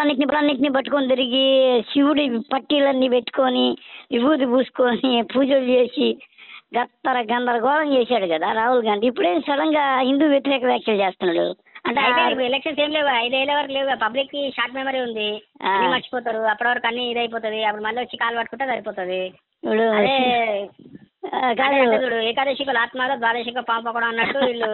అన్నిటిని పట్టుకొని తిరిగి శివుడి పట్టీలన్నీ పెట్టుకొని విభూతి పూసుకొని పూజలు చేసి గందరగోళం చేశాడు కదా రాహుల్ గాంధీ. ఇప్పుడే సడన్ గా హిందూ వ్యతిరేక వ్యాఖ్యలు చేస్తున్నాడు. అంటే ఇప్పుడు ఎలక్షన్స్ ఏం లేవు, 5 ఏళ్ళ వరకు లేవు. పబ్లిక్ కి షార్ట్ మెమరీ ఉంది, అన్ని మర్చిపోతారు. అప్పటి వరకు అన్ని ఇదైపోతుంది. అప్పుడు మళ్ళీ వచ్చి కాలు పట్టుకుంటే సరిపోతుంది. అదే చూడు, ఏకాదశికి ఆత్మగా ద్వాదశికి పాప కూడా అన్నట్టు వీళ్ళు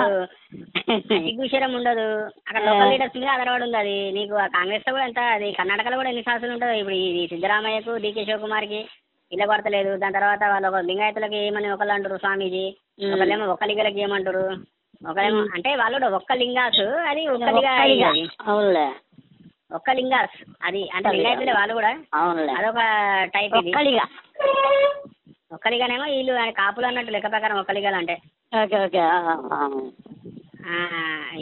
సిగ్గుశరం ఉండదు. అక్కడ లోకల్ లీడర్స్ మీద ఆధారపడి ఉంది. అది నీకు కాంగ్రెస్ లో కూడా ఎంత, అది కర్ణాటకలో కూడా ఎన్ని సంవత్సరాలు ఉంటుంది. ఇప్పుడు ఈ సిద్ధరామయ్యకు, డీకే శివకుమార్ కి ఇళ్ళ కొడతలేదు. దాని తర్వాత వాళ్ళ లింగాయతులకి ఏమని ఒకళ్ళు అంటారు స్వామీజీ, ఒకళ్ళేమో ఒక్క లింగలకి ఏమంటారు, ఒకరేమో అంటే వాళ్ళు కూడా ఒక్క లింగాసు, అది ఒక్క లింగాస్ అది అంటే లింగాయతులే వాళ్ళు కూడా, అదొక టైప్. ఇది ఒక్కలిగానేమో వీళ్ళు కాపులు అన్నట్టు లెక్క ప్రకారం ఒక్కలిగాలు అంటే.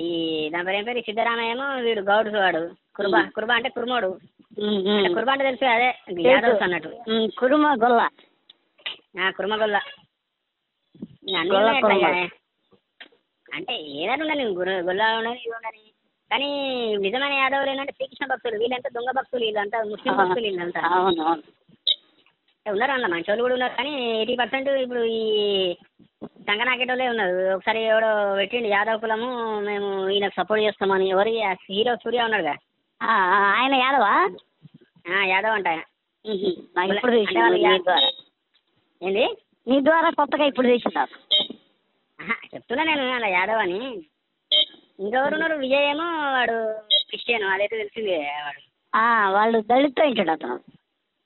ఈ దాని పేరు సిద్ధరామయ్య ఏమో వీడు గౌడ్స్, వాడు కుర్బా అంటే కుర్మోడు. కుర్బా అంటే తెలుసు, అదే యాదవ్స్ అన్నట్టు. కుర్మ గొల్ల అంటే ఏదైనా ఉండని గొల్ల ఉండని ఇది ఉండని. కానీ నిజమైన యాదవులు ఏంటంటే శ్రీకృష్ణ భక్తులు, వీళ్ళంతా దొంగ భక్తులు, వీళ్ళంతా ముస్లిం భక్తులు, వీళ్ళంతా ఉన్నారు. అందులో మంచి వాళ్ళు కూడా ఉన్నారు. కానీ 80% ఇప్పుడు ఈ సంగనాకేటోళ్ళే ఉన్నారు. ఒకసారి ఎవడో పెట్టిండు యాదవ్ కులము మేము ఈయనకు సపోర్ట్ చేస్తామని. ఎవరి హీరో సూర్య ఉన్నాడుగా, ఆయన యాదవా? యాదవ్ అంట. ఏంది నీ ద్వారా కొత్తగా ఇప్పుడు చేసినారు చెప్తున్నా నేను అలా యాదవ్ అని. ఇంకెవరున్నారు, విజయ్ ఏమో వాడు క్రిస్టియన్, అదైతే తెలిసింది. వాడు వాళ్ళు దళిత ఇంటాడు అతను.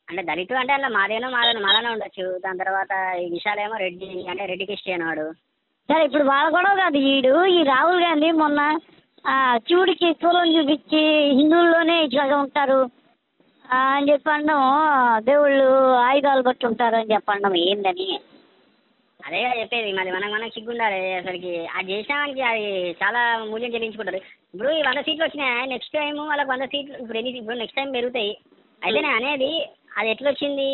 అంటే దళితుడు అంటే అలా మాలానే ఉండొచ్చు. దాని తర్వాత ఈ విశాలేమో రెడ్డి, అంటే రెడ్డి క్రిస్టియన్ వాడు. సరే ఇప్పుడు వాళ్ళ గొడవ కాదు. ఈ రాహుల్ గాంధీ మొన్న శివుడికి స్థూలం చూపించి హిందువుల్లోనే ఇట్లా ఉంటారు అని చెప్పండం, దేవుళ్ళు ఆయుధాలు బట్టి ఉంటారు అని చెప్పండం ఏందని. అదే చెప్పేది. మరి మనం సిగ్గుండాలి అసలుకి. అది చేసినానికి అది చాలా మూల్యం చెల్లించుకుంటారు. ఇప్పుడు ఈ 100 సీట్లు వచ్చినాయి, నెక్స్ట్ టైం వాళ్ళకి 100 సీట్లు ఇప్పుడు నెక్స్ట్ టైం పెరుగుతాయి. అయితే నేను అనేది అది ఎట్లా వచ్చింది,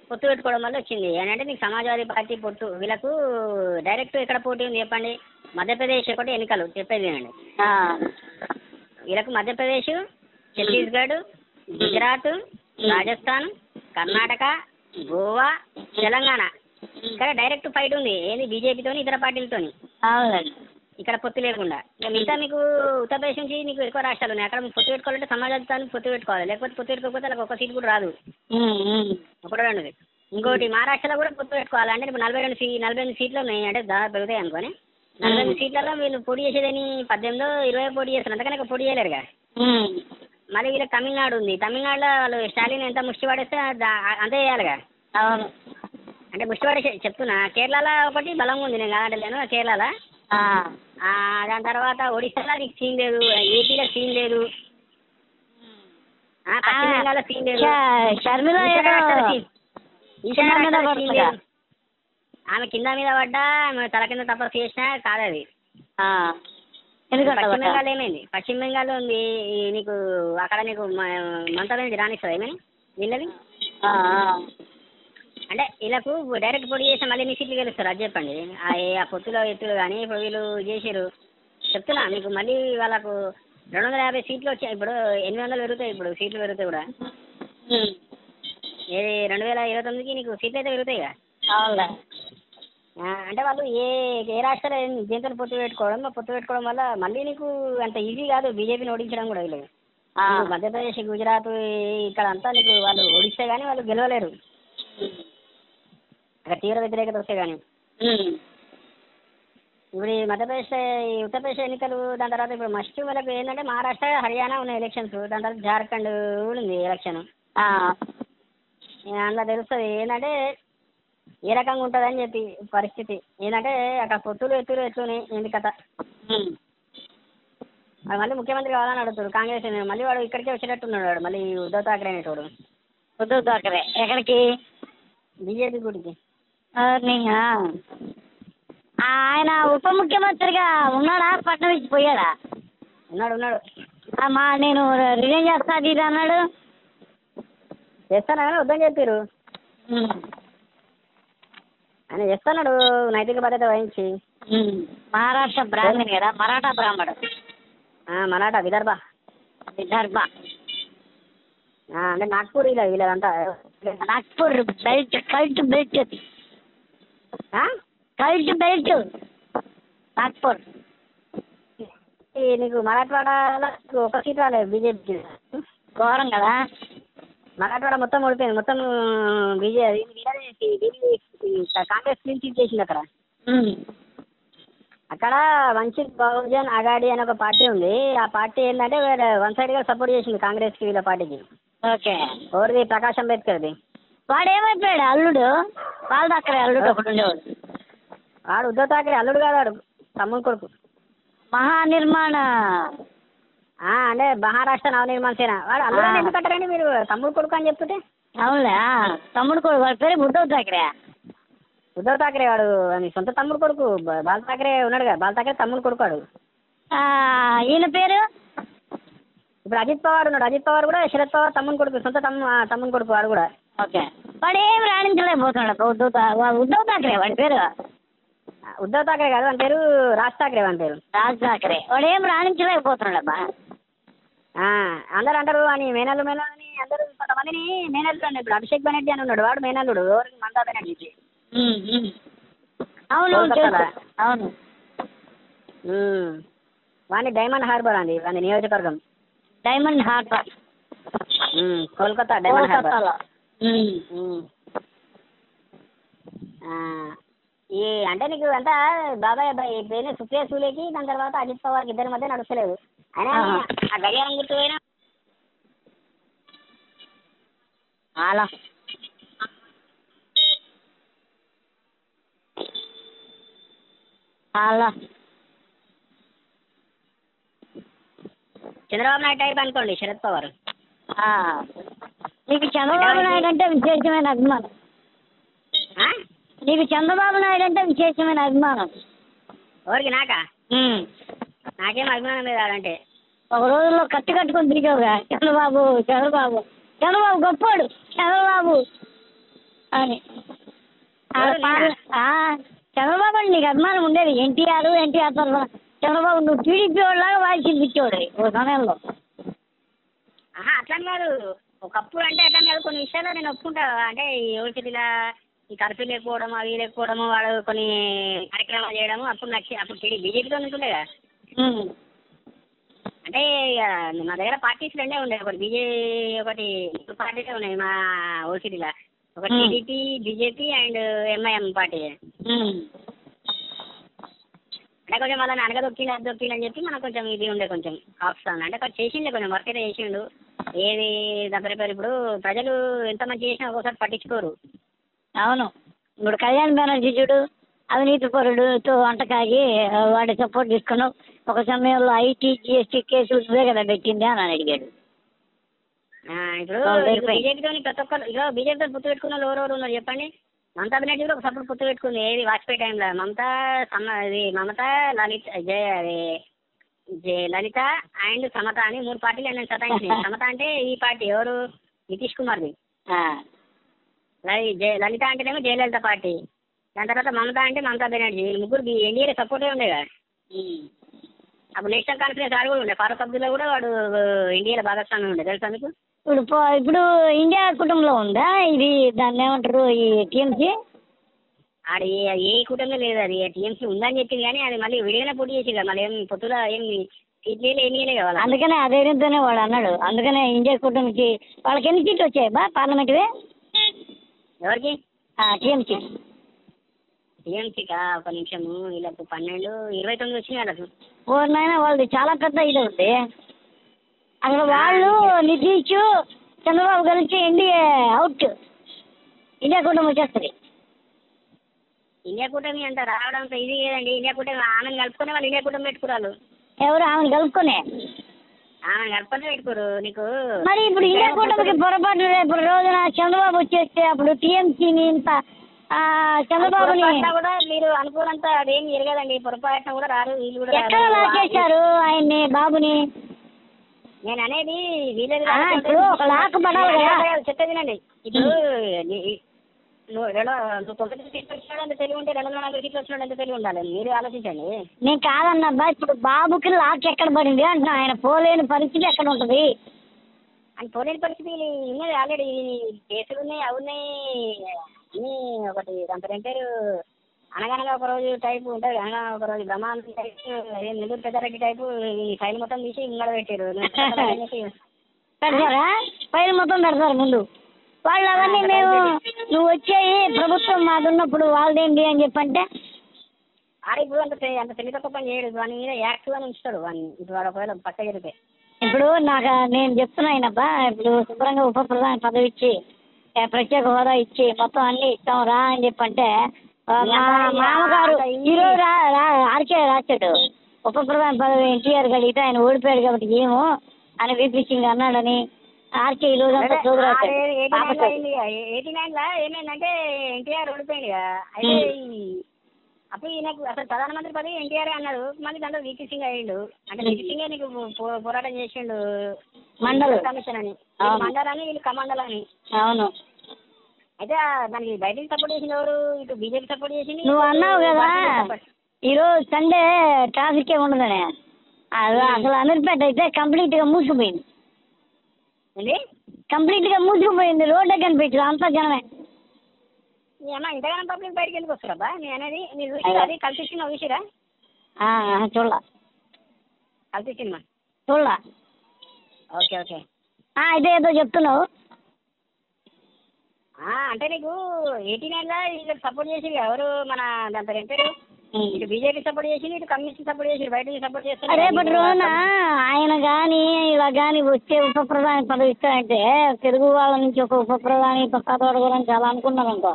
పొత్తు పెట్టుకోవడం వల్ల వచ్చింది అని. అంటే నీకు సమాజ్వాదీ పార్టీ పొత్తు, వీళ్ళకు డైరెక్ట్ ఎక్కడ పోటీ ఉంది చెప్పండి? మధ్యప్రదేశ్ ఒకటి ఎన్నికలు చెప్పేది వినండి. వీళ్ళకు మధ్యప్రదేశ్, ఛత్తీస్గఢ్, గుజరాత్, రాజస్థాన్, కర్ణాటక, గోవా, తెలంగాణ ఇక్కడ డైరెక్ట్ ఫైట్ ఉంది. ఏది బీజేపీతోని ఇతర పార్టీలతోని. ఇక్కడ పొత్తు లేకుండా. ఇక మిగతా మీకు ఉత్తరప్రదేశ్ నుంచి నీకు ఎక్కువ రాష్ట్రాలు ఉన్నాయి. అక్కడ పొత్తు పెట్టుకోవాలంటే సమాజాన్ని పొత్తు పెట్టుకోవాలి. లేకపోతే పొత్తు పెట్టుకోకపోతే వాళ్ళకి ఒక్క సీట్ కూడా రాదు. ఒకటో రెండుది. ఇంకోటి మహారాష్ట్రలో కూడా పొత్తు పెట్టుకోవాలి. అంటే ఇప్పుడు 42 సీట్లు ఉన్నాయి. అంటే దాదాపు పెరుగుతాయి అనుకోని. 42 సీట్లలో వీళ్ళు పోటీ చేసేదని 18, 20 పోటీ చేస్తారు. అంతకన్నా పోటీ చేయలేరుగా. మళ్ళీ వీళ్ళకి తమిళనాడు ఉంది. తమిళనాడులో వాళ్ళు స్టాలిన్ ఎంత ముష్టి పడేస్తే అంతే చేయాలిగా. అంటే ముష్టి పడేసి చెప్తున్నా. కేరళలో ఒకటి బలంగా ఉంది, నేను కాదంటలేను. కేరళలో దాని తర్వాత ఒడిశాలో నీకు సీన్ లేదు, ఏపీలో సీన్ లేదు, పశ్చిమ బెంగాల్లో సీన్ లేదు, ఆమె కింద మీద పడ్డా ఆమె తల కింద తపస్సు చేసినా కాదది. పశ్చిమ బెంగాల్ ఏమైంది? పశ్చిమ బెంగాల్ ఉంది నీకు, అక్కడ నీకు మమతా బెనర్జీ రానిస్తుంది ఏమైనా వీళ్ళది. అంటే వీళ్ళకు డైరెక్ట్ పోటీ చేస్తే మళ్ళీ ఎన్ని సీట్లు గెలుస్తారు అది చెప్పండి. ఆ పొత్తులో ఎత్తులు కానీ ఇప్పుడు వీళ్ళు చేసారు చెప్తున్నా మీకు. మళ్ళీ వాళ్ళకు 250 సీట్లు వచ్చాయి. ఇప్పుడు 800 పెరుగుతాయి. ఇప్పుడు సీట్లు పెరుగుతాయి కూడా. ఏది 2029కి నీకు సీట్లు అయితే పెరుగుతాయి కదా. అంటే వాళ్ళు ఏ రాష్ట్రాలు దేంతో పొత్తు పెట్టుకోవడం వల్ల మళ్ళీ నీకు అంత ఈజీ కాదు బీజేపీని ఓడించడం కూడా. వీళ్ళు మధ్యప్రదేశ్, గుజరాత్ ఇక్కడ అంతా నీకు వాళ్ళు ఓడిస్తే కానీ వాళ్ళు గెలవలేరు. అక్కడ తీవ్ర వ్యతిరేకత వస్తే కానీ. ఇప్పుడు ఈ మధ్యప్రదేశ్, ఈ ఉత్తరప్రదేశ్ ఎన్నికలు, దాని తర్వాత ఇప్పుడు మస్ట్ వాళ్ళకి ఏంటంటే మహారాష్ట్ర, హర్యానా ఉన్నాయి ఎలక్షన్స్. దాని తర్వాత జార్ఖండ్ కూడా ఉంది ఎలక్షన్. అందులో తెలుస్తుంది ఏంటంటే ఏ రకంగా ఉంటుందని చెప్పి పరిస్థితి. ఏంటంటే అక్కడ పొత్తులు ఎత్తులు ఎట్లున్నాయి ఏంటి కథ. వాడు మళ్ళీ ముఖ్యమంత్రి కావాలని అడుగుతాడు కాంగ్రెస్. మళ్ళీ వాడు ఇక్కడికే వచ్చేటట్టున్నాడు. వాడు మళ్ళీ ఉద్ధవ్ ఠాక్రే అనేటోడు. ఉద్ధవ్ ఠాక్రే ఎక్కడికి? బీజేపీ గుడికి. ఆయన ఉప ముఖ్యమంత్రిగా ఉన్నాడా? ఫడ్నవీస్ పోయాడా? ఉన్నాడు. నేను రిజైన్ చేస్తా అది అన్నాడు. చేస్తాను కానీ వద్దని చెప్పారు. ఆయన చేస్తున్నాడు నైతిక బాధ్యత వహించి. మహారాష్ట్ర బ్రాహ్మణ్ కదా, మరాఠా బ్రాహ్మణుడు. మరాఠా విదర్భ. అంటే నాగ్పూర్ వీళ్ళదంతా నాగ్పూర్ బెల్ట్ కల్ట్ బెల్ట్ అది కల్ట్ బెల్ట్ నాగ్పూర్. నీకు మరాఠవాడలో ఒక సీట్ రాలేదు బీజేపీకి. ఘోరం కదా. మరాఠవాడ మొత్తం ఓడిపోయింది, మొత్తం కాంగ్రెస్ నుంచి చేసింది అక్కడ. అక్కడ వంచిత్ బహుజన్ అఘాడీ అనే ఒక పార్టీ ఉంది. ఆ పార్టీ ఏంటంటే వన్ సైడ్ గా సపోర్ట్ చేసింది కాంగ్రెస్ వీళ్ళ పార్టీకి. ఓకే. ఎవరిది? ప్రకాష్ అంబేద్కర్ది. వాడు ఏమైపోయాడు? అల్లుడు బాల్ ఠాకరే అల్లుడు ఒకటి ఉండేవాడు. వాడు ఉద్ధవ్ ఠాకరే అల్లుడు కాదు, వాడు తమ్ముడు కొడుకు. మహానిర్మాణ అంటే మహారాష్ట్ర నవనిర్మాణ సేన. వాడు అల్లుడు అని ఎందుకు అంటారండి మీరు? తమ్ముడు కొడుకు అని చెప్తుంటే. అవునులే, తమ్ముడు కొడుకు. వాడి పేరు ఉద్ధవ్ ఠాకరే. ఉద్ధవ్ ఠాకరే వాడు సొంత తమ్ముడు కొడుకు. బాల్ ఠాకరే ఉన్నాడు కదా, బాల్ ఠాకరే తమ్ముడు కొడుకు వాడు. ఈయన పేరు ఇప్పుడు అజిత్ పవార్ ఉన్నాడు. అజిత్ పవార్ కూడా శరద్ పవార్ తమ్ముడు కొడుకు, సొంత తమ్ముడు కొడుకు వాడు కూడా. ఓకే. వాడు ఏం రాణించలేకపోతున్నాడు ఉద్ధవ్ ఠాకరే. వాడి పేరు ఉద్ధవ్ ఠాకరే కాదు, వాని పేరు రాజ్ ఠాకరే. వాని పేరు రాజ్ ఠాకరే. వాడు ఏం రాణించలేకపోతున్నాడు అబ్బా. అందరు అంటారు అని మేనల్లు అని అందరూ కొంతమందిని మేనల్లు అండి. ఇప్పుడు అభిషేక్ బెనర్జీ అని ఉన్నాడు, వాడు మేనల్లుడు. ఎవరికి? మమతా బెనర్జీకి. అవును అవును. వాడిని డైమండ్ హార్బర్ అండి, వాడి నియోజకవర్గం. Diamond harbour Kolkata diamond harbour. అంటే నీకు అంతా బాబాయ్ అబ్బాయి పేరు సుప్రియ సూలేకి, దాని తర్వాత అజిత్ పవార్కి ఇద్దరి మధ్య నడుస్తలేదు. అయినా ఆ గడియారం గుర్తు పోయినా అలా అలా చంద్రబాబు నాయుడు టైప్ అనుకోండి శరద్ పవార్. నీకు చంద్రబాబు నాయుడు అంటే విశేషమైన అభిమానం. నీకు చంద్రబాబు నాయుడు అంటే విశేషమైన అభిమానం. ఎవరికి? నాకా? నాకేం అభిమానం లేదు అంటే. ఒక రోజుల్లో కత్తి కట్టుకొని తిరిగావుగా చంద్రబాబు చంద్రబాబు చంద్రబాబు గొప్పోడు చంద్రబాబు అని. చంద్రబాబు అంటే నీకు అభిమానం ఉండేది. ఎన్టీఆర్ తర్వాత చంద్రబాబు నువ్వు టీడీపీ వాళ్ళలాగా వాయిస్ ఇప్పించేవాడు ఓ సమయంలో. అట్లా కాదు, ఒకప్పుడు అంటే అట్లా కాదు. కొన్ని విషయాల్లో నేను ఒప్పుకుంటా. అంటే యూనివర్సిటీలో ఈ కర్ఫ్యూ లేకపోవడం, అవి లేకపోవడము, వాడు కొన్ని కార్యక్రమాలు చేయడము అప్పుడు నచ్చి అప్పుడు బీజేపీతో ఉంటుండే కదా. అంటే మా దగ్గర పార్టీస్ రెండే ఉండే. ఒకటి ఒకటి పార్టీసే ఉన్నాయి మా యూనివర్సిటీలో. ఒకటి TDP, BJP and MIM party. అంటే కొంచెం వాళ్ళని అనగదొక్కిండు అదొక్కిండు అని చెప్పి మనకు కొంచెం ఇది ఉండే, కొంచెం ఆప్షన్. అంటే కొంచెం చేసిండే, కొంచెం వర్క్ అయితే చేసిండు. ఏది దగ్గర పేరు ఇప్పుడు ప్రజలు ఎంత మంచి చేసినా ఒక్కోసారి పట్టించుకోరు. అవును. ఇప్పుడు కళ్యాణ్ బెనర్జీ చూడు, అవినీతి పరుడుతో వంటకాగి వాడి సపోర్ట్ తీసుకున్నావు. ఒక సమయంలో ఐటీ జీఎస్టీ కేసులు నువ్వే కదా పెట్టింది అని అడిగాడు. ఇప్పుడు బీజేపీతో ప్రతి ఒక్కరు ఇక బీజేపీతో పొత్తు పెట్టుకున్న వాళ్ళు ఎవరెవరు ఉన్నారు చెప్పండి. మమతా బెనర్జీ కూడా ఒక సపోర్ట్ పొత్తు పెట్టుకుంది. ఏది వాజ్పేయి టైంలో మమత లలిత అండ్ సమత అని 3 పార్టీలు నేను సతాయించినాయి. సమత అంటే ఈ పార్టీ ఎవరు? నితీష్ కుమార్ది. లలిత అంటేనేమో జయలలిత పార్టీ. దాని తర్వాత మమత అంటే మమతా బెనర్జీ. ముగ్గురు ఎన్డీఏ సపోర్టే ఉండే కదా. అప్పుడు నేషనల్ కాన్ఫరెన్స్ ఆడు కూడా ఉండే. ఫారూక్ అబ్దుల్లా కూడా వాడు ఎన్డీఏలో భాగస్వామ్యం ఉండే, తెలుసా మీకు? ఇప్పుడు ఇండియా కుటుంబంలో ఉందా ఇది? దాన్ని ఏమంటారు ఈ టీఎంసీ? ఆడ ఏ కూటమిలో లేదు. అది టీఎంసీ ఉందని చెప్పింది కానీ అది మళ్ళీ విడిగానే పోటీ చేసి కదా. మళ్ళీ ఏం పొత్తులో ఏం సీట్లు ఏం కావాలి. అందుకనే ఆ ధైర్యంతోనే వాడు అన్నాడు. అందుకనే ఇండియా కూటమికి వాళ్ళకి ఎన్ని సీట్లు వచ్చాయి బా పార్లమెంట్వి? ఎవరికి? టీఎంసీ. టీఎంసీకా? ఒక నిమిషము. వీళ్ళకు 12, 29 వచ్చినాయి వాళ్ళకు. ఓరినైనా వాళ్ళది చాలా పెద్ద ఇది ఉంది. అక్కడ వాళ్ళు నితీష్ చంద్రబాబు కలిసి ఎన్డీఏ అవుట్, ఇండియా కూటమి వచ్చేస్తుంది. ఇండియా కూటమి అంత రావడంతో ఇది లేదండి. ఇండియా కూటమి ఆమెను కలుపుకొని వాళ్ళు ఇండియా కూటమి పెట్టుకురాలు. ఎవరు? ఆమెను కలుపుకొని పెట్టుకోరు నీకు. మరి ఇప్పుడు ఇండియా కూటమికి పొరపాటు రేపు రోజున చంద్రబాబు వచ్చేస్తే అప్పుడు టీఎంసీని ఇంత చంద్రబాబుని కూడా మీరు అనుకోనంత అదేం జరగదండి. పొరపాటున కూడా రారు వీళ్ళు కూడా. ఎక్కడ లాక్ చేశారు ఆయన్ని బాబుని? నేను అనేది వీళ్ళది ఒక లాక్ పడాలి కదా. చెప్పేదినండి. ఇప్పుడు నువ్వు 9 సీట్లు వచ్చినాడు ఎంత తెలివి ఉంటే 240 సీట్లు వచ్చినాడు ఎంత తెలివి ఉండాలి. మీరు ఆలోచించండి. నేను కాదన్నబ్బా, ఇప్పుడు బాబుకి లాక్ ఎక్కడ పడింది అంటున్నా. ఆయన పోలేని పరిస్థితి ఎక్కడ ఉంటుంది? అని పోలేని పరిస్థితి ఉన్నది ఆల్రెడీ. కేసులు ఉన్నాయి, అవి ఉన్నాయి అన్నీ. ఒకటి దాని పేరు అనగనగా ఒక రోజు టైపు ఉంటుంది, అనగా ఒక రోజు బ్రహ్మాండ టైపు, నెల్లూరు పెద్దారెడ్డి టైపు. ఈ ఫైల్ మొత్తం తీసి ఇంగడ పెట్టారు. పెడతారా? ఫైల్ మొత్తం పెడతారు ముందు వాళ్ళు. అవన్నీ మేము నువ్వు వచ్చాయి ప్రభుత్వం మాకున్నప్పుడు వాళ్ళదేంటి అని చెప్పంటే ఇప్పుడు అంత తెలివి తక్కువ పని చేయడు. వాని మీద యాక్టివ్ అని ఉంచుతాడు వాడిని. ఇప్పుడు వాడు ఒకవేళ పక్క జరిగితే ఇప్పుడు నాకు నేను చెప్తున్నాయినబ్బా, ఇప్పుడు శుభ్రంగా ఉప ప్రధాని పదవి ఇచ్చి ప్రత్యేక హోదా ఇచ్చి మొత్తం అన్ని ఇస్తాం రా అని చెప్పంటే మా మామగారు ఈరోజు ఆర్కే రాశాడు ఉప ప్రధాని పదవి ఎన్టీఆర్ గడిగితే ఆయన ఓడిపోయాడు కాబట్టి ఏమో అని వీపీ సింగ్ అన్నాడని ఆర్కే ఈ రోజు అంతా చదువు రాశాడు. 89లో ఏమైందంటే ఎన్టీఆర్ ఓడిపోయింది. అయితే అప్పుడు ఈయనకు అసలు ప్రధానమంత్రి పదవి ఎన్టీఆర్ అన్నాడు. మళ్ళీ దాంట్లో వీపీ సింగ్ అయ్యిండు. అంటే వీపీ సింగే నీకు పోరాటం చేసిండు మండల కమిషన్ అని, మండలని వీళ్ళు కమండల్ అని. అవును. అయితే దానికి బయటకి సపోర్ట్ చేసింది ఎవరు? ఇటు బీజేపీ సపోర్ట్ చేసింది. నువ్వు అన్నావు కదా ఈరోజు సండే ట్రాఫిక్ ఉండదని. అసలు అమీర్పేట అయితే కంప్లీట్ గా మూసుకుపోయింది. కంప్లీట్ గా మూసుకుపోయింది. రోడ్డే కనిపించదు, అంతా జనమే. ఏమన్నా ఇంతగానో పబ్లిక్ బయటకి ఎందుకు వస్తారబ్బా? నేను అనేది మీరు చూసి అది కలిసి సినిమా చూసిరా? చూడలా. కలిసి సినిమా చూడలా. Okay okay. అయితే ఏదో చెప్తున్నావు. అంటే నీకు 89లో వీళ్ళకి సపోర్ట్ చేసి ఎవరు మన దాని పేరు ఇటు బీజేపీ సపోర్ట్ చేసి ఇటు కమ్యూనిస్ట్ సపోర్ట్ చేసి బయట సపోర్ట్ చేస్తారు. రేపటి రోజున ఆయన కానీ ఇలా కానీ వచ్చే ఉప ప్రధాని పదవి ఇస్తారంటే తెలుగు వాళ్ళ నుంచి ఒక ఉప ప్రధాని పదవి గురించి చాలా అనుకున్నాను అనుకో.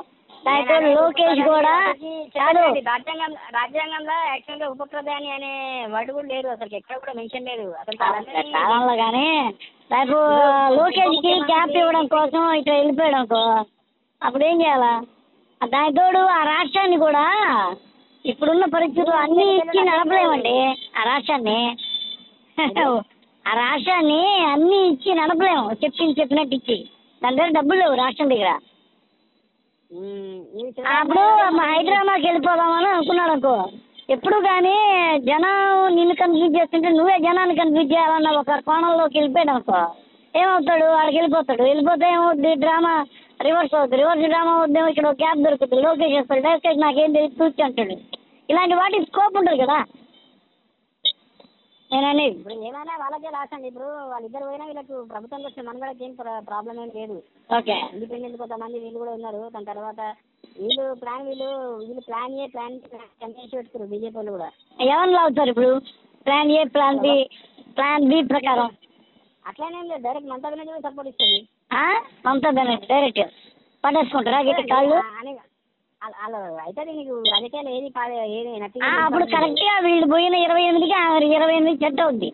లోకేష్ కూడా రాజ్యాంగంలో యాక్చువల్ గా ఉప ప్రధాని అనే వర్డ్ కూడా లేదు, అసలు ఎక్కడ కూడా మెన్షన్ లేదు అసలు కాలంలో. కానీ రేపు లోకేష్ కి క్యాప్ ఇవ్వడం కోసం ఇట్లా వెళ్ళిపోయాడు అనుకో, అప్పుడు ఏం చేయాలా? దాని తోడు ఆ రాష్ట్రాన్ని కూడా ఇప్పుడున్న పరిస్థితులు అన్ని ఇచ్చి నడపలేమండి. ఆ రాష్ట్రాన్ని అన్ని ఇచ్చి నడపలేము. చెప్పినట్టు ఇచ్చి దాని దగ్గర డబ్బులు లేవు రాష్ట్రం దగ్గర. అప్పుడు హైదరాబాద్కి వెళ్ళిపోదామని అనుకున్నాడు అనుకో. ఎప్పుడు కానీ జనం నిన్ను కన్ఫ్యూజ్ చేస్తుంటే నువ్వే జనాన్ని కన్ఫ్యూజ్ చేయాలన్న ఒక కోణంలోకి వెళ్ళిపోయాడు అనుకో, ఏమవుతాడు? వాడికి వెళ్ళిపోతే ఏమవుద్ది? డ్రామా రివర్స్ అవుతుంది. రివర్స్ డ్రామా అవుద్దేమో. ఇక్కడ ఒక క్యాబ్ దొరుకుతుంది, లోకేష్ వస్తాడు, లోకేష్ నాకేం తెలియదు చూసి అంటాడు. ఇలాంటి వాటికి స్కోప్ ఉంటుంది కదా. నేననేది ఇప్పుడు ఏమైనా వాళ్ళకే లాస్ అండి. ఇప్పుడు వాళ్ళిద్దరు పోయినా వీళ్ళకు ప్రభుత్వంలో వచ్చిన మనకి ఏం ప్రాబ్లం ఏం లేదు. ఓకే. ఇండిపెండెంట్ కొంతమంది వీళ్ళు కూడా ఉన్నారు. దాని తర్వాత వీళ్ళు ప్లాన్ ఏ ప్లాన్ చేసి పెడుతున్నారు బీజేపీ వాళ్ళు కూడా. ఎవరిని అవుతారు ఇప్పుడు? ప్లాన్ ఏ ప్లాన్ బి ప్రకారం అట్లానే లేదు. డైరెక్ట్ మమతా బెనర్జీ సపోర్ట్ ఇస్తుంది. మమతా బెనర్జీ డైరెక్ట్ పట్టేసుకుంటారా గిట్ట కాళ్ళు? అలా అయితే నీకు రాజకీయాలు ఏది అప్పుడు కరెక్ట్ గా వీళ్ళు పోయిన 28కి 28 సెట్ అవుద్ది.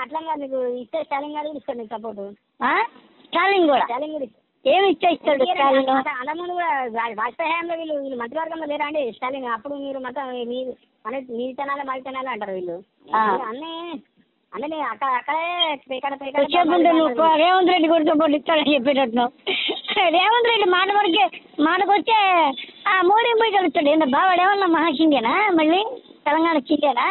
అట్లా కాదు, నీకు ఇస్తే స్టాలిన్ గారు ఇస్తాడు నీకు సపోర్ట్. స్టాలిన్ కూడా ఏమి ఇస్తాడు స్టాలిన్? అంతకుముందు కూడా వాజ్పేయి హయాంలో వీళ్ళు మంత్రివర్గంలో లేరా అండి స్టాలిన్? అప్పుడు మీరు మొత్తం మీ తినాలి మాది తినాలి అంటారు వీళ్ళు. అన్నీ అక్కడే రేవంత్ రెడ్డి కూడా సపోర్ట్ ఇస్తాడని చెప్పేటట్టు. రేవంత్ రెడ్డి మాటకు వచ్చే మోడీ పోయి కలుస్తాడు. ఏంటబ్బా వాడేమన్నా మహాసింగేనా? మళ్ళీ తెలంగాణ చింగేనా?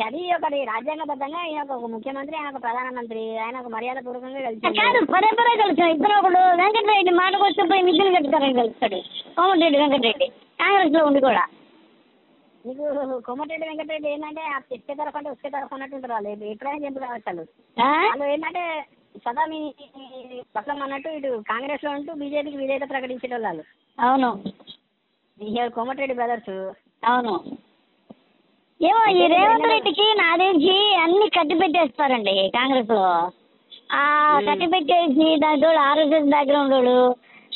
అది ఒకటి రాజ్యాంగబద్ధంగా ఈయన ఒక ముఖ్యమంత్రి, ఆయన ఒక ప్రధానమంత్రి, ఆయన ఒక మర్యాద పూర్వకంగా కలిసి కాదు. పదే కలుస్తాడు. ఇద్దరు ఒకడు వెంకటరెడ్డి మాటకు వస్తే పోయి నిధులు కట్టుతారని కలుస్తాడు. కోమటిరెడ్డి వెంకటరెడ్డి కాంగ్రెస్ లో ఉండి కూడా. నీకు కోమటిరెడ్డి వెంకటరెడ్డి ఏంటంటే ఇసుకే తరఫు అంటే ఉసుకే తరఫు అన్నట్టు ఉంటారు వాళ్ళు. ఎప్పుడైనా చెంపు కావచ్చు వాళ్ళు ఏంటంటే సదా మీ పక్కన అన్నట్టు ఇటు కాంగ్రెస్ లో ఉంటూ బీజేపీకి విధేయత ప్రకటించే వాళ్ళు. అవును. కోమటిరెడ్డి బ్రదర్స్. అవును. ఏమో ఈ రేవంత్ రెడ్డికి నా తెలిసి అన్ని కట్టి పెట్టేస్తారండి కాంగ్రెస్ లో. కట్టి పెట్టేసి దాంతో ఆర్ఎస్ఎస్ బ్యాక్గ్రౌండ్ వాడు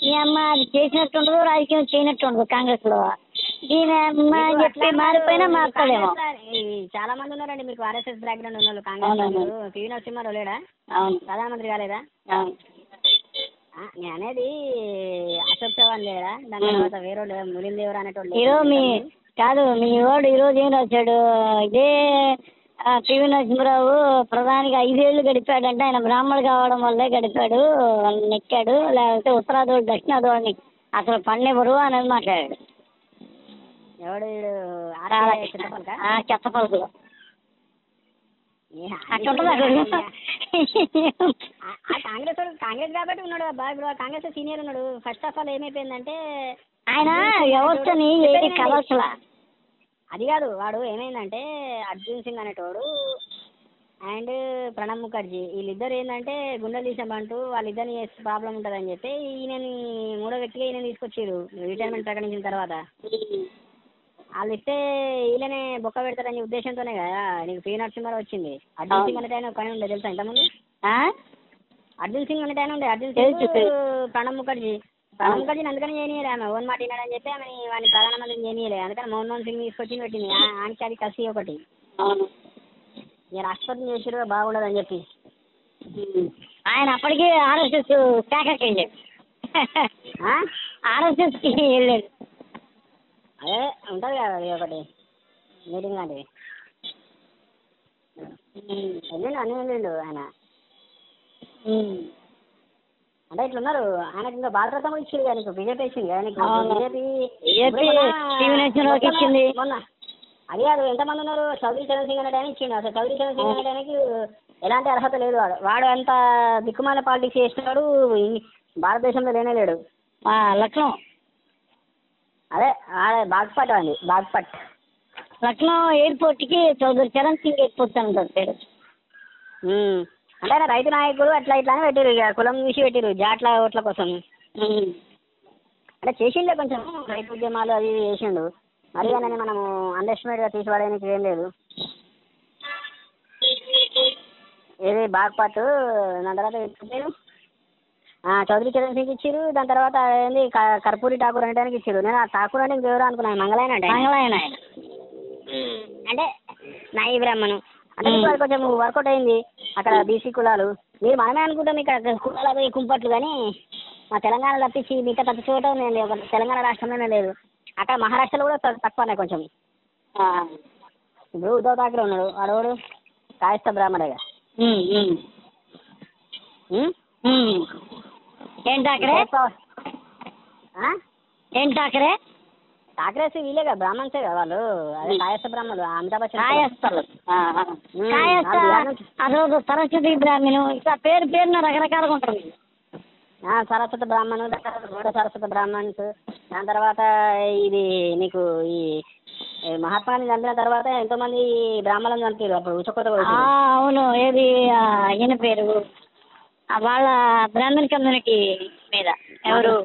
ఈ అమ్మ అది చేసినట్టు ఉండదు, రాజకీయం చేయనట్టు ఉండదు కాంగ్రెస్ లో. దీని అమ్మ చెప్పి మారిపోయినా మారుతాడేమో. చాలా మంది ఉన్నారండి మీకు ఆర్ఎస్ఎస్ బ్యాక్గ్రౌండ్ ఉన్న వాళ్ళు కాంగ్రెస్. పివి నరసింహారావు లేడా? ప్రధానమంత్రి కాలేదా? నేను అనేది అశోక్ చవాన్ లేడా? దాని తర్వాత వేరే మురళీన్ దేవరా అనేటోళ్ళు కాదు. మీ వాడు ఈరోజు ఏం రాశాడు? ఇదే పివి నరసింహరావు ప్రధానికి 5 ఏళ్ళు గడిపాడంటే ఆయన బ్రాహ్మణుడు కావడం వల్లే గడిపాడు, నెక్కాడు. లేకపోతే ఉత్తరాదోడు దక్షిణాదోడిని అసలు పన్నెవరు అనేది మాట్లాడాడు. ఎవడు? చెత్త పలుకులు అట్లా ఉంటుంది. కాంగ్రెస్ కాబట్టి ఉన్నాడు అబ్బా. ఇప్పుడు కాంగ్రెస్ సీనియర్ ఉన్నాడు. ఫస్ట్ ఆఫ్ ఆల్ ఏమైపోయిందంటే ఆయన వ్యవస్థని ఏది కలసలా. అది కాదు, వాడు ఏమైందంటే అర్జున్ సింగ్ అనేటోడు అండ్ ప్రణబ్ ముఖర్జీ వీళ్ళిద్దరు ఏంటంటే గుండెలు తీసామంటూ వాళ్ళిద్దరిని చేస్తే ప్రాబ్లం ఉంటుందని చెప్పి ఈయనని మూడో వ్యక్తిగా ఈయన తీసుకొచ్చారు రిటైర్మెంట్ ప్రకటించిన తర్వాత. వాళ్ళు ఇస్తే వీళ్ళనే బొక్క పెడతారనే ఉద్దేశంతోనే కదా నీకు పి నరసింహారావు వచ్చింది. అర్జున్ సింగ్ అనేట ఆయన పని ఉండే తెలుసా ఇంతకుముందు? అర్జున్ సింగ్ అనేట ఆయన ఉండే. అర్జున్ సింగ్ ప్రణబ్ ముఖర్జీ అందుకని చేయనీయలే. ఆమె ఓన్ మాట విన్నాడని చెప్పి ఆమె వాడిని ప్రధానమంత్రిని చేయనీయలే. అందుకని మన్మోహన్ సింగ్ తీసుకొచ్చి పెట్టింది. ఆయనకి అది కసి ఒకటి. ఇక రాష్ట్రపతిని చేసారు బాగుండదని చెప్పి ఆయన అప్పటికి ఆర్ఎస్ఎస్ శాఖకి వెళ్ళాడు. ఆర్ఎస్ఎస్కి వెళ్ళాడు. అదే ఉంటుంది కదా అది ఒకటి మీటింగ్ లాంటిది. వెళ్ళిండు అన్నీ వెళ్ళిండు ఆయన. అంటే ఇట్లున్నారు. ఆయనకి ఇంకా భారతరత్నం కూడా ఇచ్చింది కదా నీకు. బీజేపీ ఇచ్చింది కదా నీకు. బీజేపీ ఇచ్చింది మొన్న. అది కాదు, ఎంతమంది ఉన్నారు? చౌదరి చరణ్ సింగ్ అనే ఆయన ఇచ్చిండు. అసలు చౌదరి చరణ్ సింగ్ అనే ఆయనకి ఎలాంటి అర్హత లేదు. వాడు అంత దిక్కుమాల పాలిటిక్స్ చేస్తున్నాడు. భారతదేశంలో లేనే లేడు. లక్నో అదే బాగ్పట్ అండి, బాగ్పట్. లక్నో ఎయిర్పోర్ట్కి చౌదరి చరణ్ సింగ్ ఎయిర్పోర్ట్ అంటారు పేరు. అంటే ఆయన రైతు నాయకుడు అట్లా ఇట్లా అని పెట్టారు. ఇక కులం చూసి పెట్టారు జాట్ల ఓట్ల కోసం. అంటే చేసిండే కొంచెం రైతు ఉద్యమాలు అది చేసిండు. మరి కానీ మనము అండర్స్టిమేట్గా తీసిపడడానికి ఏం లేదు. ఏది బాగ్పట్. దాని తర్వాత పేరు చౌదరి చరణ్ సింగ్ ఇచ్చారు. దాని తర్వాత ఏంది కర్పూరి ఠాకూర్ అనడానికి ఇచ్చారు. నేను ఆ ఠాకూర్ అంటే ఇంకెవరో అనుకున్నాను. మంగళాయన అంటే అంటే నాయి బ్రాహ్మణు అంటే అది కొంచెం వర్కౌట్ అయింది. అక్కడ బీసీ కులాలు మీరు మనమే అనుకుంటాం ఇక్కడ కులాలు కుంపట్లు, కానీ మా తెలంగాణ తప్పించి మిగతా ప్రతి చోట ఉన్నాయండి. ఒక తెలంగాణ రాష్ట్రంలోనే లేదు. అక్కడ మహారాష్ట్రలో కూడా తక్కువనే కొంచెం. ఇప్పుడు ఉద్ధవ్ ఠాకరే ఉన్నాడు. వాడోడు కాయస్థ బ్రాహ్మణేగా. ఏం ఠాకరే ఏం ఠాకరే ఠాకరేస్ వీళ్ళేగా బ్రాహ్మణ్సే కదా వాళ్ళు. అదే కాయస్థ బ్రాహ్మణులు. అమితాబ్ బచ్చన్ కాయస్థలు. అదొక సరస్వతి బ్రాహ్మణు. ఇంకా పేరున రకరకాలుగా ఉంటారు. సరస్వత బ్రాహ్మణు, గౌడ సరస్వత బ్రాహ్మణ్స్. దాని తర్వాత ఇది నీకు ఈ మహాత్మా గాంధీ చంపిన తర్వాత ఎంతోమంది బ్రాహ్మణులను చంపారు అప్పుడు ఉచకొత్త. అవును. ఏది ఈయన పేరు వాళ్ళ బ్రాహ్మణ్ కమ్యూనిటీ మీద ఎవరు?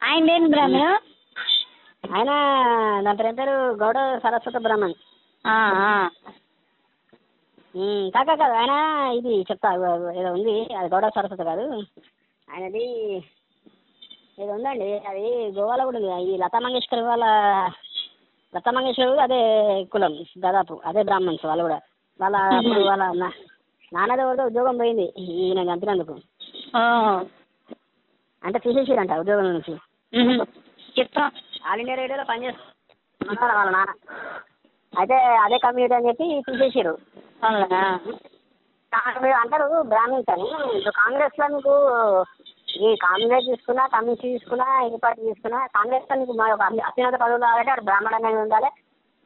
ఆయన ఏం బ్రాహ్మణు? ఆయన దాని పేరు గౌడ సరస్వత బ్రాహ్మణ్. కాదు ఆయన ఇది చెప్తా ఏదో ఉంది. అది గౌడ సరస్వతి కాదు. ఆయనది ఏదో ఉందండి. అది గోవాలో కూడా ఉంది. ఈ లతా మంగేష్కర్ అదే కులం దాదాపు అదే బ్రాహ్మణ్స్ వాళ్ళు కూడా. వాళ్ళ నాన్నది ఎవరిదో ఉద్యోగం పోయింది ఈయన చంపినందుకు. అంటే తీసేసిరంట ఉద్యోగం నుంచి. చెప్తాం ఆల్ ఇండియా రేడియోలో పనిచేస్తున్నారు వాళ్ళ నాన్న. అయితే అదే కమ్యూనిటీ అని చెప్పి తీసేసారు. అంటారు బ్రాహ్మిన్స్ అని. ఇప్పుడు కాంగ్రెస్లో మీకు ఈ కాంగ్రెస్ తీసుకున్నా, కమ్యూనిస్ట్ తీసుకున్నా, ఏ పార్టీ తీసుకున్నా కాంగ్రెస్లో మీకు అత్యున్నత పదవులు కావాలంటే అక్కడ బ్రాహ్మణ అనేది ఉండాలి,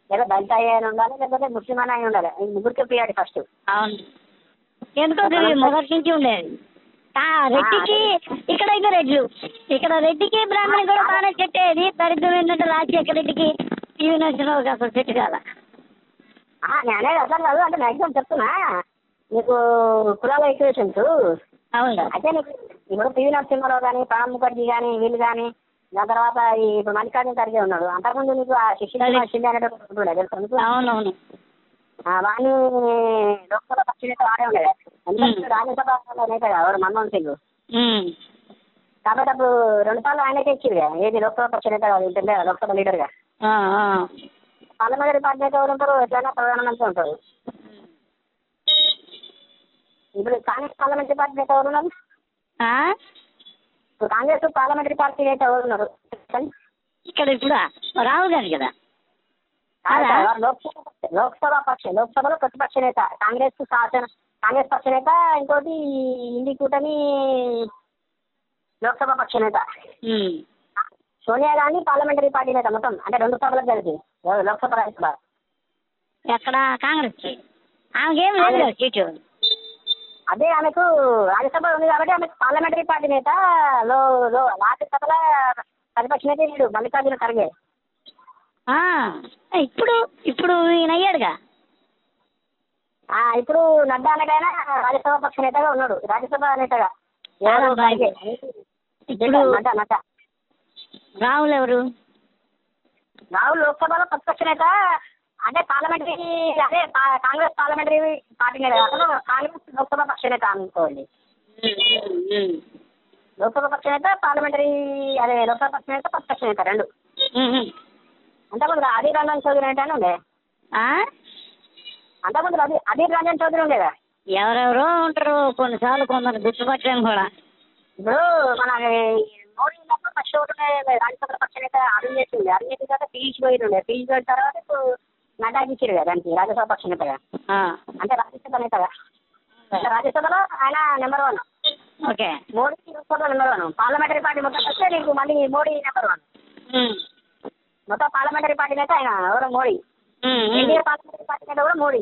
లేదా దళిత అని ఉండాలి, లేకపోతే ముస్లిం అని ఉండాలి. ఈ ముగ్గురికి ప్రియారిటీ ఫస్ట్. అవును. ఎందుకో మొదటి నుంచి ఉండేది. రెడ్డికి ఇక్కడైతే రెడ్లు, ఇక్కడ రెడ్డికి బ్రాహ్మణి కూడా బాగానే చెట్టేది. దరిద్రం ఏంటంటే రాజశేఖర రెడ్డికి టీవీ నరసింహారావుకి అసలు చెట్టు కాదా. నేనే అర్థం కాదు అంటే మ్యాక్సిమం చెప్తున్నా నీకు కులాల ఈక్వేషన్స్. అవును. అయితే నీకు ఇప్పుడు టీవీ నరసింహారావు కానీ, ప్రణబ్ ముఖర్జీ కానీ, వీళ్ళు కానీ, దాని తర్వాత ఇప్పుడు మల్లికార్జున ఖర్గే ఉన్నాడు. అంతకుముందు నీకు ఆ శిక్షణ అనేటువంటి. అవునవును. వాడిని లోక్సభ పక్ష నేత వాడే ఉండేది. ఎందుకంటే రాజ్యసభ నేత కదా మన్మోహన్ సింగ్. కాబట్టి అప్పుడు 2 సార్లు ఆయనకే ఇచ్చింది. ఏది లోక్సభ పక్ష నేత ఉంటుంది లోక్సభ లీడర్గా. పార్లమెంటరీ పార్టీ నేత ఎవరు ఉంటారు? ఎట్లయినా ప్రధానమంత్రి ఉంటారు. ఇప్పుడు కాంగ్రెస్ పార్లమెంటరీ పార్టీ నేత ఎవరు ఉన్నారు? ఇప్పుడు కాంగ్రెస్ పార్లమెంటరీ పార్టీ నేత ఎవరు ఉన్నారు ఇక్కడ? ఇప్పుడు రాహుల్ గాంధీ కదా. లోక్సభలో ప్రతిపక్ష నేత కాంగ్రెస్ పక్ష నేత. ఇంకోటి ఇండి కూటమి లోక్సభ పక్ష నేత. సోనియా గాంధీ పార్లమెంటరీ పార్టీ నేత. మొత్తం అంటే 2 సభలకు కలిసి లోక్సభ రాజ్యసభ. ఎక్కడ కాంగ్రెస్ ఆమెకేం లేదు కదా సీటు. అదే ఆమెకు రాజ్యసభ ఉంది కాబట్టి ఆమెకు పార్లమెంటరీ పార్టీ నేత రాజ్యసభలో ప్రతిపక్ష నేత వీడు మల్లికార్జున ఖర్గే. ఇప్పుడు ఇప్పుడు ఈయన అయ్యాడుగా. ఇప్పుడు నడ్డా అనగానే రాజ్యసభ పక్ష నేతగా ఉన్నాడు, రాజ్యసభ నేతగా. ఇప్పుడు నడ్డా రాహుల్ ఎవరు? రాహుల్ లోక్సభలో ప్రతిపక్ష నేత, అంటే పార్లమెంటరీ, అదే కాంగ్రెస్ పార్లమెంటరీ పార్టీ నేత. అసలు కాంగ్రెస్ లోక్సభ పక్ష నేత అనుకోండి. లోక్సభ పక్ష నేత, పార్లమెంటరీ, అదే లోక్సభ పక్ష నేత, ప్రతిపక్ష నేత రెండు. అంతకుముందు అధీర్ రంజన్ చౌదరి అంటే ఉండే. అంతకుముందు అధీర్ రంజన్ చౌదరి ఉండేదా? ఎవరెవరో ఉంటారు, కొన్నిసార్లు కొందరు గుర్తుపట్టాను కూడా. ఇప్పుడు మన మోడీ ఉన్నప్పుడు ఫస్ట్ ఒకటి రాజ్యసభ పక్ష నేత అరుణ్ జైట్లీ. అరుణ్ జైట్లీ తర్వాత పీయూష్ గోయల్ ఉండే. పీయూష్ గోయల్ తర్వాత ఇప్పుడు నడ్డాకి ఇచ్చారు కదా దానికి రాజ్యసభ పక్ష నేతగా, అంటే రాజ్యసభ నేతగా. రాజ్యసభలో ఆయన నెంబర్ 1. ఓకే. మోడీ లోక్సభలో నెంబర్ 1. పార్లమెంటరీ పార్టీ మొత్తం వస్తే నీకు మళ్ళీ మోడీ నెంబర్ 1. మొత్తం పార్లమెంటరీ పార్టీ నేత ఆయన ఎవరు? మోడీ. ఇండియా పార్లమెంటరీ పార్టీ నేత కూడా మోడీ.